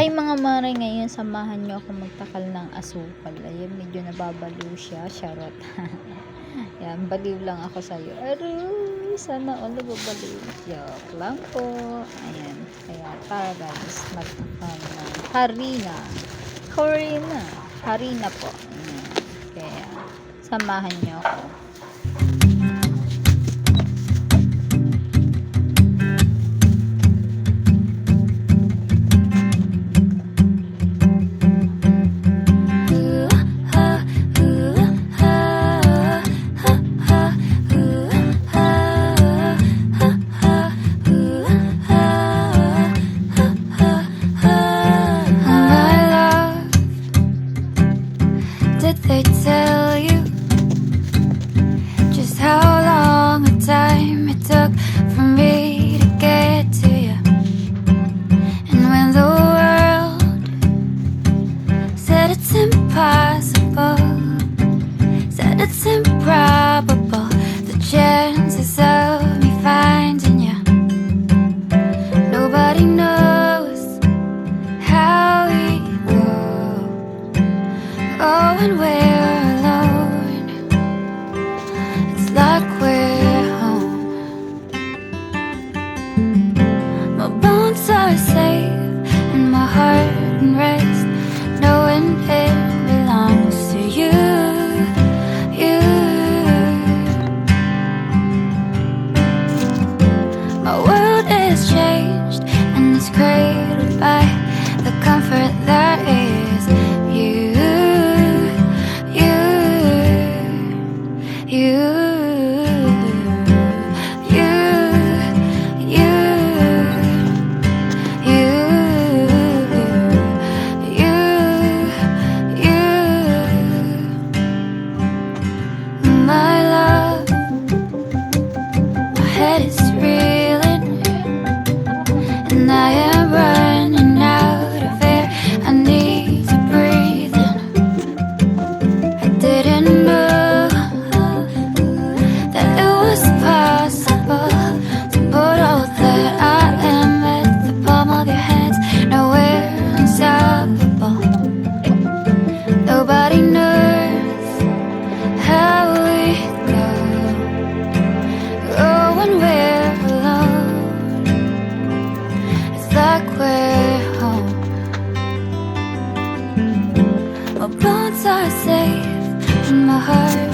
Hi mga mare, ngayon samahan nyo ako magtakal ng asukal. Ayun, medyo nababaliw siya. Charot. Yan, baliw lang ako sa'yo. Aroy, sana all nababaliw. Joke lang po. Ayan, kaya tara guys, magtakal ng harina. Harina po. Ayan. Kaya, samahan nyo ako. Did they tell you just how long a time it took for me to get to you? And when the world said it's impossible, said it's improbable, the chances of me finding you, nobody knows how we go. Oh, and we're alone, it's like we're home. My bones are safe and my heart can rest, knowing it belongs to you, you. My world is changed and it's cradled by the comfort that is you. My love, my head is reeling, and I am running out of air. I need to breathe in. I didn't know that it was possible to put all that I am at the palm of your hands. Now we're unstoppable. Nobody knows how we go. Oh, when we're alone, it's like we're home. My bones are safe and my heart